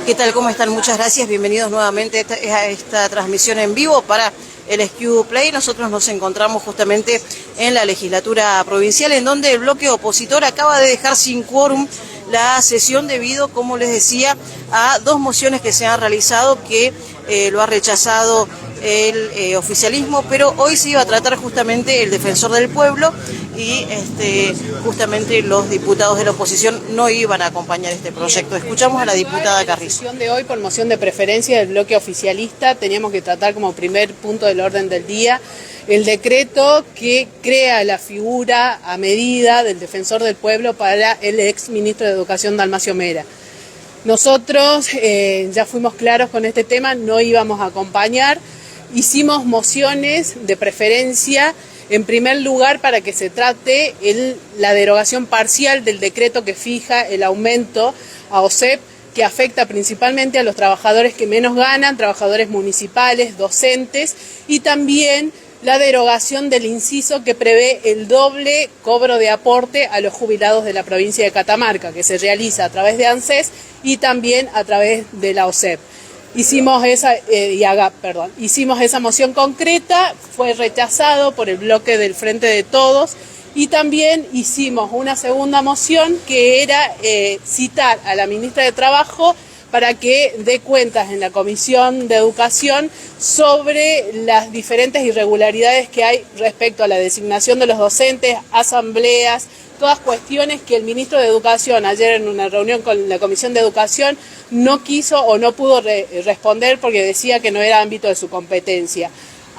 ¿Qué tal? ¿Cómo están? Muchas gracias. Bienvenidos nuevamente a esta transmisión en vivo para el SQ Play. Nosotros nos encontramos justamente en la legislatura provincial, en donde el bloque opositor acaba de dejar sin quórum la sesión debido, como les decía, a dos mociones que se han realizado que lo ha rechazado el oficialismo, pero hoy se iba a tratar justamente el defensor del pueblo y justamente los diputados de la oposición no iban a acompañar este proyecto. Escuchamos a la diputada Carrizo. La sesión de hoy, por moción de preferencia del bloque oficialista, teníamos que tratar como primer punto del orden del día el decreto que crea la figura a medida del defensor del pueblo para el ex ministro de Educación, Dalmacio Mera. Nosotros ya fuimos claros con este tema, no íbamos a acompañar. Hicimos mociones de preferencia, en primer lugar, para que se trate la derogación parcial del decreto que fija el aumento a OSEP, que afecta principalmente a los trabajadores que menos ganan, trabajadores municipales, docentes, y también la derogación del inciso que prevé el doble cobro de aporte a los jubilados de la provincia de Catamarca, que se realiza a través de ANSES y también a través de la OSEP. Hicimos esa moción concreta, fue rechazado por el bloque del Frente de Todos, y también hicimos una segunda moción que era citar a la ministra de Trabajo para que dé cuentas en la Comisión de Educación sobre las diferentes irregularidades que hay respecto a la designación de los docentes, asambleas, todas cuestiones que el ministro de Educación ayer en una reunión con la Comisión de Educación no quiso o no pudo responder porque decía que no era ámbito de su competencia.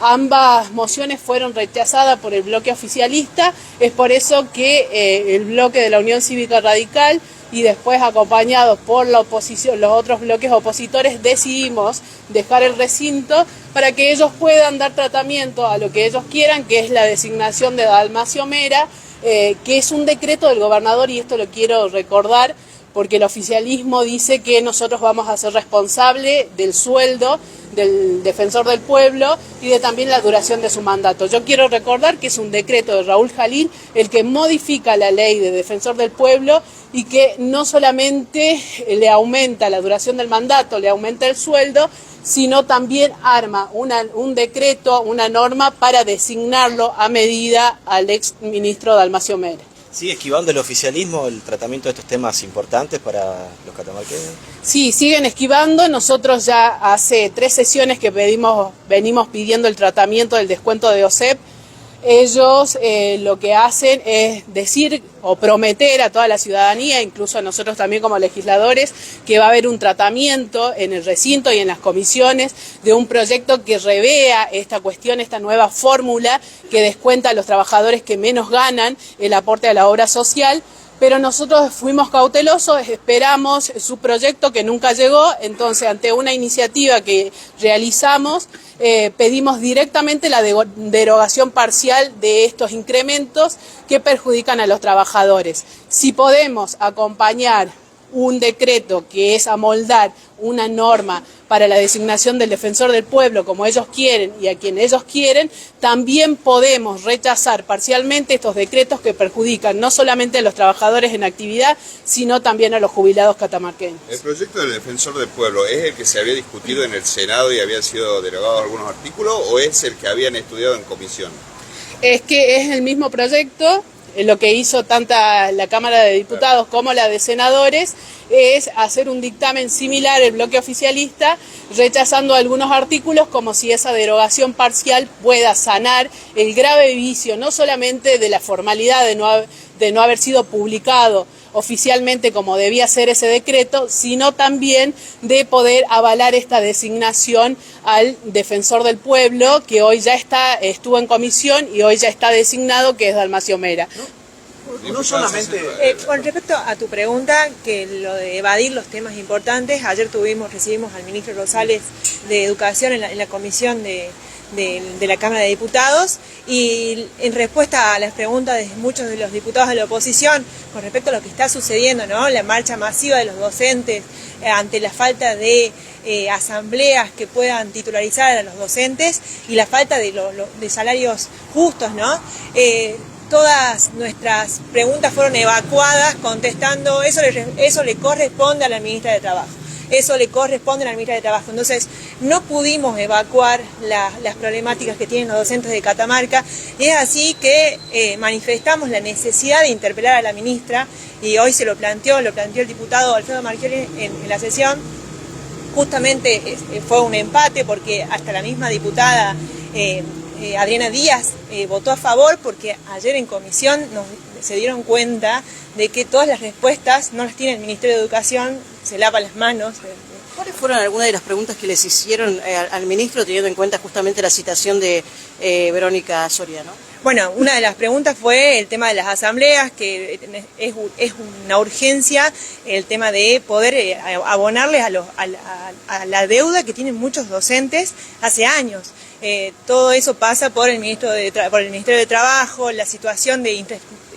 Ambas mociones fueron rechazadas por el bloque oficialista, es por eso que el bloque de la Unión Cívica Radical y después acompañados por la oposición, los otros bloques opositores, decidimos dejar el recinto para que ellos puedan dar tratamiento a lo que ellos quieran, que es la designación de Dalmacio Mera, que es un decreto del gobernador, y esto lo quiero recordar porque el oficialismo dice que nosotros vamos a ser responsables del sueldo del defensor del pueblo y de también la duración de su mandato. Yo quiero recordar que es un decreto de Raúl Jalín el que modifica la ley de defensor del pueblo y que no solamente le aumenta la duración del mandato, le aumenta el sueldo, sino también arma un decreto, una norma para designarlo a medida al ex ministro Dalmacio Mera. ¿Sigue esquivando el oficialismo el tratamiento de estos temas importantes para los catamarqueños? Sí, siguen esquivando. Nosotros ya hace 3 sesiones que venimos pidiendo el tratamiento del descuento de OSEP. Ellos lo que hacen es decir o prometer a toda la ciudadanía, incluso a nosotros también como legisladores, que va a haber un tratamiento en el recinto y en las comisiones de un proyecto que revea esta cuestión, esta nueva fórmula que descuenta a los trabajadores que menos ganan el aporte a la obra social. Pero nosotros fuimos cautelosos, esperamos su proyecto que nunca llegó, entonces ante una iniciativa que realizamos, pedimos directamente la derogación parcial de estos incrementos que perjudican a los trabajadores. Si podemos acompañar un decreto que es amoldar una norma para la designación del defensor del pueblo como ellos quieren y a quien ellos quieren, también podemos rechazar parcialmente estos decretos que perjudican no solamente a los trabajadores en actividad, sino también a los jubilados catamarqueños. ¿El proyecto del defensor del pueblo es el que se había discutido en el Senado y habían sido derogados algunos artículos o es el que habían estudiado en comisión? Es que es el mismo proyecto. Lo que hizo tanto la Cámara de Diputados como la de Senadores es hacer un dictamen similar al bloque oficialista, rechazando algunos artículos como si esa derogación parcial pueda sanar el grave vicio, no solamente de la formalidad de no haber sido publicado oficialmente como debía ser ese decreto, sino también de poder avalar esta designación al defensor del pueblo, que hoy ya estuvo en comisión y hoy ya está designado, que es Dalmacio Mera. No solamente... con respecto a tu pregunta, que lo de evadir los temas importantes, ayer recibimos al ministro Rosales de Educación en la comisión de la Cámara de Diputados, y en respuesta a las preguntas de muchos de los diputados de la oposición con respecto a lo que está sucediendo, ¿no? La marcha masiva de los docentes ante la falta de asambleas que puedan titularizar a los docentes y la falta de salarios justos, ¿no? Todas nuestras preguntas fueron evacuadas contestando eso le corresponde a la ministra de Trabajo. eso le corresponde a la ministra de Trabajo. Entonces, no pudimos evacuar las problemáticas que tienen los docentes de Catamarca, y es así que manifestamos la necesidad de interpelar a la ministra, y hoy se lo planteó el diputado Alfredo Marchiori en la sesión. Justamente fue un empate porque hasta la misma diputada Adriana Díaz votó a favor, porque ayer en comisión se dieron cuenta de que todas las respuestas no las tiene el Ministerio de Educación, se lava las manos. ¿Cuáles fueron algunas de las preguntas que les hicieron al ministro, teniendo en cuenta justamente la citación de Verónica Soriano? Bueno, una de las preguntas fue el tema de las asambleas, que es una urgencia, el tema de poder abonarles a la deuda que tienen muchos docentes hace años. Todo eso pasa por el Ministerio de Trabajo, la situación de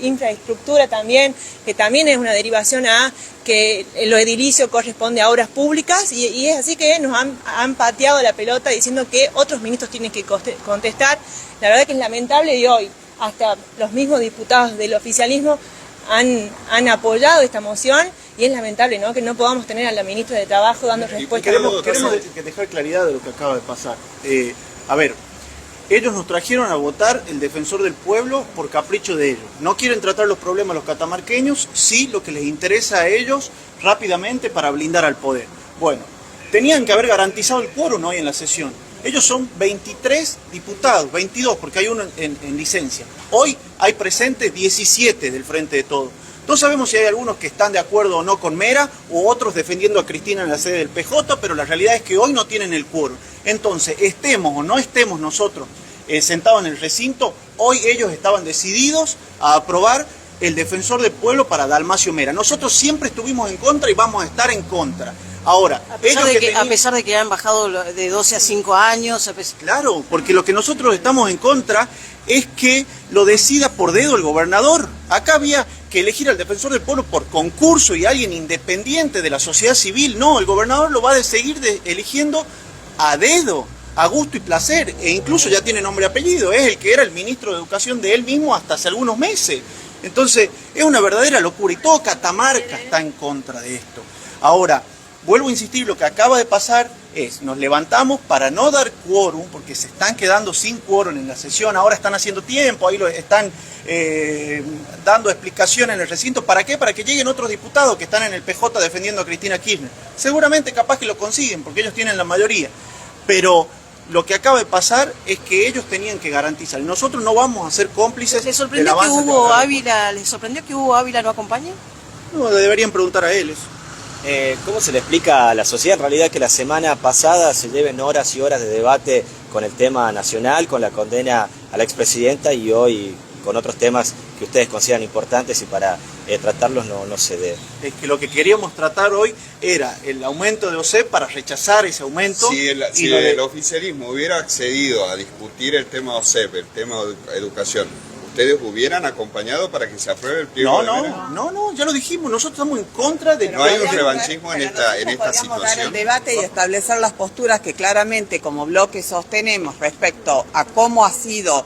infraestructura también, que también es una derivación a que lo edilicio corresponde a obras públicas, y es así que nos han pateado la pelota diciendo que otros ministros tienen que contestar. La verdad que es lamentable, y hoy hasta los mismos diputados del oficialismo han apoyado esta moción, y es lamentable, ¿no?, que no podamos tener a la ministra de Trabajo dando respuesta. Queremos dejar claridad de lo que acaba de pasar. A ver, ellos nos trajeron a votar el defensor del pueblo por capricho de ellos. No quieren tratar los problemas los catamarqueños, sí lo que les interesa a ellos rápidamente para blindar al poder. Bueno, tenían que haber garantizado el quórum hoy en la sesión. Ellos son 23 diputados, 22 porque hay uno en licencia. Hoy hay presentes 17 del Frente de Todos. No sabemos si hay algunos que están de acuerdo o no con Mera, o otros defendiendo a Cristina en la sede del PJ, pero la realidad es que hoy no tienen el quórum. Entonces, estemos o no estemos nosotros sentados en el recinto, hoy ellos estaban decididos a aprobar el defensor del pueblo para Dalmacio Mera. Nosotros siempre estuvimos en contra y vamos a estar en contra. Ahora, a pesar de que han bajado de 12 a 5 años... Claro, porque lo que nosotros estamos en contra es que lo decida por dedo el gobernador. Acá había que elegir al defensor del pueblo por concurso y alguien independiente de la sociedad civil. No, el gobernador lo va a seguir eligiendo a dedo, a gusto y placer, e incluso ya tiene nombre y apellido, es el que era el ministro de Educación de él mismo hasta hace algunos meses. Entonces, es una verdadera locura, y todo Catamarca está en contra de esto. Ahora, vuelvo a insistir, lo que acaba de pasar es, nos levantamos para no dar quórum, porque se están quedando sin quórum en la sesión, ahora están haciendo tiempo, ahí lo están dando explicación en el recinto. ¿Para qué? Para que lleguen otros diputados que están en el PJ defendiendo a Cristina Kirchner. Seguramente capaz que lo consiguen, porque ellos tienen la mayoría. Pero lo que acaba de pasar es que ellos tenían que garantizar. Nosotros no vamos a ser cómplices. ¿Les sorprendió que Hugo Ávila no acompañe? No, le deberían preguntar a él eso. ¿Cómo se le explica a la sociedad en realidad que la semana pasada se lleven horas y horas de debate con el tema nacional, con la condena a la expresidenta, y hoy con otros temas que ustedes consideran importantes y para tratarlos no se dé? Es que lo que queríamos tratar hoy era el aumento de OSEP para rechazar ese aumento. Si el oficialismo hubiera accedido a discutir el tema OSEP, el tema de educación, ¿ustedes hubieran acompañado para que se apruebe el pliego de Mera? No, ya lo dijimos, nosotros estamos en contra de... No hay un revanchismo en esta situación. Dar el debate y establecer las posturas que claramente como bloque sostenemos respecto a cómo ha sido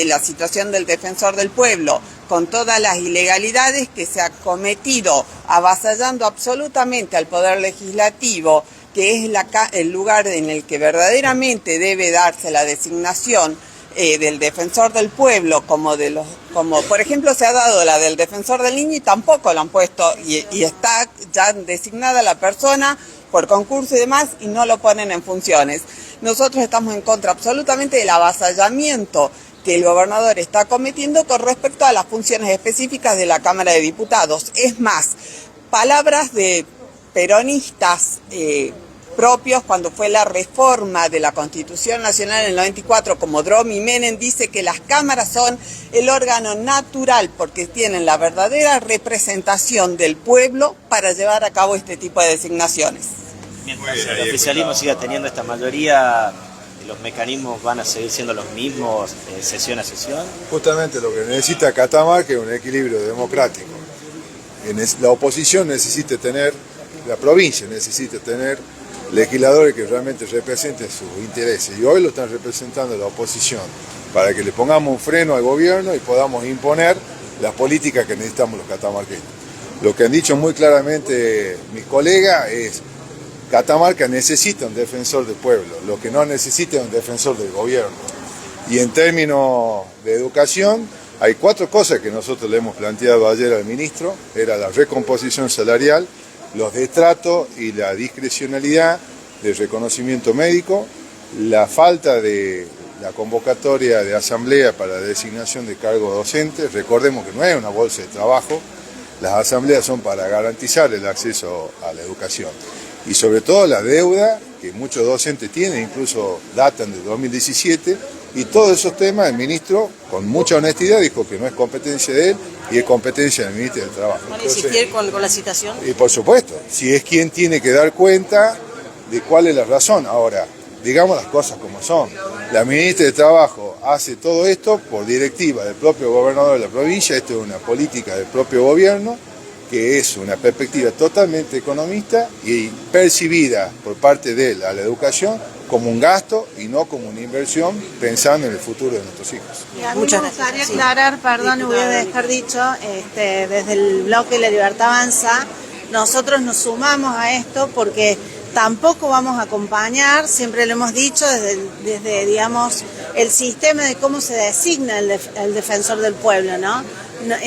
la situación del defensor del pueblo, con todas las ilegalidades que se ha cometido, avasallando absolutamente al Poder Legislativo, que es el lugar en el que verdaderamente debe darse la designación del defensor del pueblo, como por ejemplo se ha dado la del defensor del niño, y tampoco lo han puesto, y está ya designada la persona por concurso y demás, y no lo ponen en funciones. Nosotros estamos en contra absolutamente del avasallamiento que el gobernador está cometiendo con respecto a las funciones específicas de la Cámara de Diputados. Es más, palabras de peronistas propios cuando fue la reforma de la Constitución Nacional en el 94, como Dromi Menem, dice que las cámaras son el órgano natural porque tienen la verdadera representación del pueblo para llevar a cabo este tipo de designaciones. Mientras el oficialismo siga teniendo esta mayoría, ¿los mecanismos van a seguir siendo los mismos sesión a sesión? Justamente lo que necesita Catamarca es un equilibrio democrático. La oposición necesita tener, la provincia necesita tener legisladores que realmente representen sus intereses, y hoy lo están representando la oposición, para que le pongamos un freno al gobierno y podamos imponer las políticas que necesitamos los catamarqueños. Lo que han dicho muy claramente mis colegas es: Catamarca necesita un defensor del pueblo, lo que no necesita es un defensor del gobierno. Y en términos de educación, hay 4 cosas que nosotros le hemos planteado ayer al ministro, era la recomposición salarial, los destratos y la discrecionalidad del reconocimiento médico, la falta de la convocatoria de asamblea para la designación de cargos docentes. Recordemos que no es una bolsa de trabajo, las asambleas son para garantizar el acceso a la educación. Y sobre todo la deuda que muchos docentes tienen, incluso datan de 2017, y todos esos temas el ministro, con mucha honestidad, dijo que no es competencia de él y es competencia del ministro del Trabajo. ¿Van a insistir con la citación? Y por supuesto, si es quien tiene que dar cuenta de cuál es la razón. Ahora, digamos las cosas como son. La ministra de Trabajo hace todo esto por directiva del propio gobernador de la provincia, esto es una política del propio gobierno, que es una perspectiva totalmente economista y percibida por parte de él a la educación como un gasto y no como una inversión pensando en el futuro de nuestros hijos. Y a mí me gustaría aclarar, perdón, voy a dejar dicho, desde el bloque La Libertad Avanza, nosotros nos sumamos a esto porque tampoco vamos a acompañar, siempre lo hemos dicho, desde digamos, el sistema de cómo se designa el defensor del pueblo, ¿no?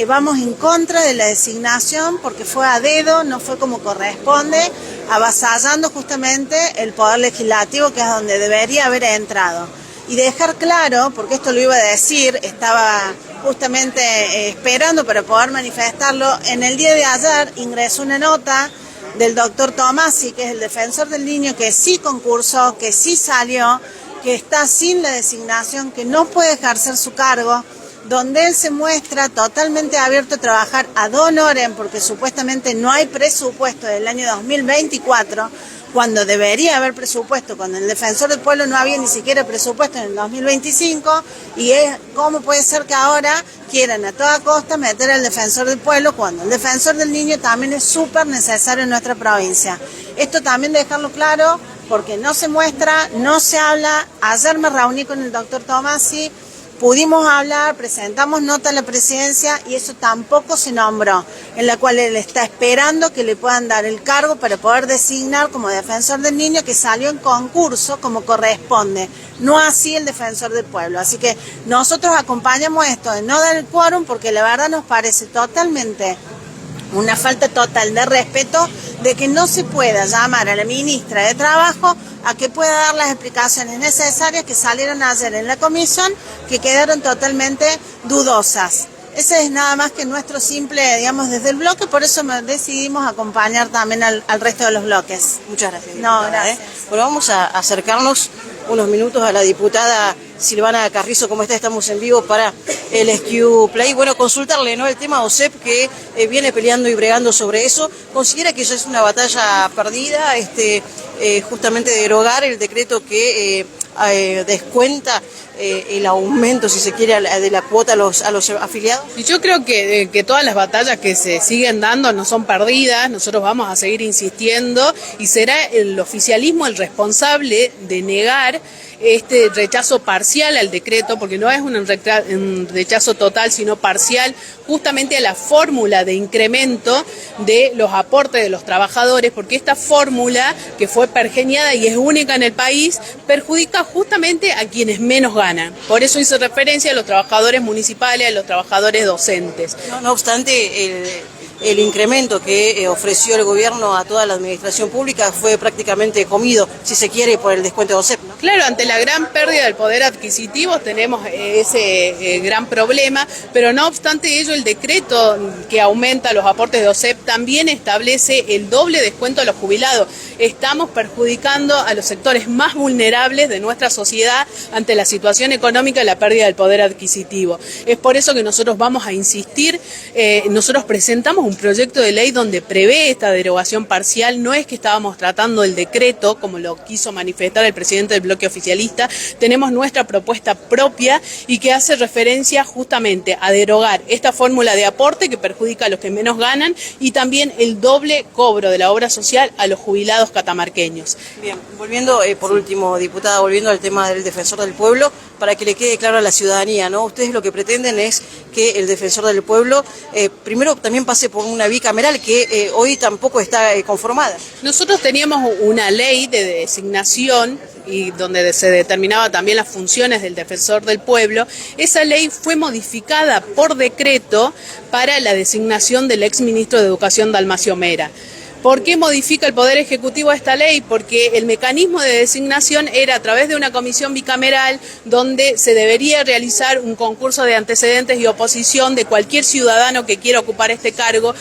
Vamos en contra de la designación porque fue a dedo, no fue como corresponde, avasallando justamente el poder legislativo, que es donde debería haber entrado. Y dejar claro, porque esto lo iba a decir, estaba justamente esperando para poder manifestarlo, en el día de ayer ingresó una nota del doctor Tomasi, que es el defensor del niño, que sí concursó, que sí salió, que está sin la designación, que no puede ejercer su cargo, donde él se muestra totalmente abierto a trabajar ad honorem, porque supuestamente no hay presupuesto del año 2024, cuando debería haber presupuesto, cuando el defensor del pueblo no había ni siquiera presupuesto en el 2025, y cómo puede ser que ahora quieran a toda costa meter al defensor del pueblo, cuando el defensor del niño también es súper necesario en nuestra provincia. Esto también dejarlo claro, porque no se muestra, no se habla. Ayer me reuní con el doctor Tomasi, pudimos hablar, presentamos nota a la presidencia y eso tampoco se nombró, en la cual él está esperando que le puedan dar el cargo para poder designar como defensor del niño, que salió en concurso como corresponde, no así el defensor del pueblo. Así que nosotros acompañamos esto de no dar el quórum porque la verdad nos parece totalmente una falta total de respeto de que no se pueda llamar a la ministra de Trabajo a que pueda dar las explicaciones necesarias que salieron ayer en la comisión, que quedaron totalmente dudosas. Ese es nada más que nuestro simple, digamos, desde el bloque, por eso decidimos acompañar también al resto de los bloques. Muchas gracias. No, gracias. Bueno, vamos a acercarnos unos minutos a la diputada Silvana Carrizo. ¿Cómo está? Estamos en vivo para el SQ Play. Bueno, consultarle, ¿no?, el tema OSEP, que viene peleando y bregando sobre eso. ¿Considera que eso es una batalla perdida, justamente derogar el decreto que descuenta el aumento, si se quiere, de la cuota a los afiliados? Y yo creo que todas las batallas que se siguen dando no son perdidas, nosotros vamos a seguir insistiendo y será el oficialismo el responsable de negar este rechazo parcial al decreto, porque no es un rechazo total, sino parcial, justamente a la fórmula de incremento de los aportes de los trabajadores, porque esta fórmula, que fue pergeñada y es única en el país, perjudica justamente a quienes menos ganan. Por eso hice referencia a los trabajadores municipales, a los trabajadores docentes. No obstante, el incremento que ofreció el gobierno a toda la administración pública fue prácticamente comido, si se quiere, por el descuento de OSEP, ¿no? Claro, ante la gran pérdida del poder adquisitivo tenemos ese gran problema, pero no obstante ello, el decreto que aumenta los aportes de OSEP también establece el doble descuento a los jubilados. Estamos perjudicando a los sectores más vulnerables de nuestra sociedad ante la situación económica y la pérdida del poder adquisitivo. Es por eso que nosotros vamos a insistir, nosotros presentamos un proyecto de ley donde prevé esta derogación parcial. No es que estábamos tratando el decreto, como lo quiso manifestar el presidente del bloque oficialista, tenemos nuestra propuesta propia y que hace referencia justamente a derogar esta fórmula de aporte que perjudica a los que menos ganan y también el doble cobro de la obra social a los jubilados catamarqueños. Bien, volviendo por último, diputada, volviendo al tema del defensor del pueblo, para que le quede claro a la ciudadanía, ¿no? Ustedes lo que pretenden es que el defensor del pueblo primero también pase por una bicameral que hoy tampoco está conformada. Nosotros teníamos una ley de designación y donde se determinaba también las funciones del defensor del pueblo. Esa ley fue modificada por decreto para la designación del exministro de Educación Dalmacio Mera. ¿Por qué modifica el Poder Ejecutivo esta ley? Porque el mecanismo de designación era a través de una comisión bicameral donde se debería realizar un concurso de antecedentes y oposición de cualquier ciudadano que quiera ocupar este cargo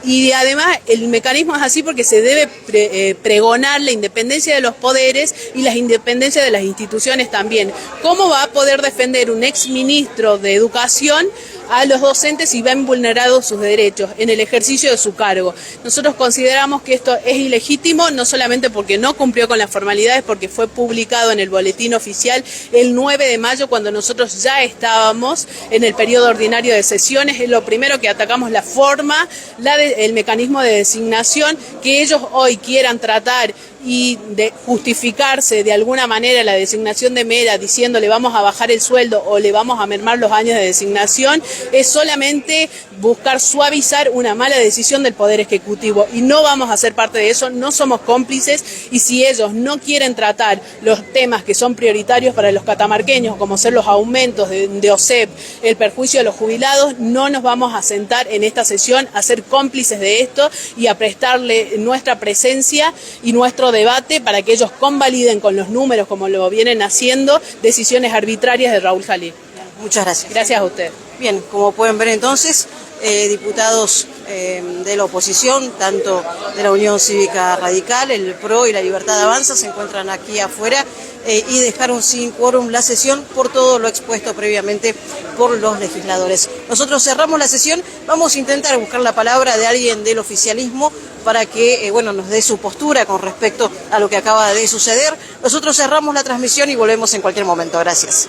y además el mecanismo es así porque se debe pregonar la independencia de los poderes y la independencia de las instituciones también. ¿Cómo va a poder defender un exministro de Educación a los docentes si ven vulnerados sus derechos en el ejercicio de su cargo? Nosotros consideramos que esto es ilegítimo, no solamente porque no cumplió con las formalidades, porque fue publicado en el boletín oficial el 9 de mayo, cuando nosotros ya estábamos en el periodo ordinario de sesiones. Es lo primero que atacamos, la forma, el mecanismo de designación, que ellos hoy quieran tratar y de justificarse de alguna manera la designación de Mera diciendo le vamos a bajar el sueldo o le vamos a mermar los años de designación, es solamente buscar suavizar una mala decisión del Poder Ejecutivo y no vamos a ser parte de eso, no somos cómplices, y si ellos no quieren tratar los temas que son prioritarios para los catamarqueños, como ser los aumentos de OSEP, el perjuicio de los jubilados, no nos vamos a sentar en esta sesión a ser cómplices de esto y a prestarle nuestra presencia y nuestro debate para que ellos convaliden con los números, como lo vienen haciendo, decisiones arbitrarias de Raúl Jalil. Muchas gracias. Gracias a usted. Bien, como pueden ver entonces, diputados de la oposición, tanto de la Unión Cívica Radical, el PRO y la Libertad Avanza, se encuentran aquí afuera y dejaron sin quórum la sesión por todo lo expuesto previamente por los legisladores. Nosotros cerramos la sesión, vamos a intentar buscar la palabra de alguien del oficialismo para que nos dé su postura con respecto a lo que acaba de suceder. Nosotros cerramos la transmisión y volvemos en cualquier momento. Gracias.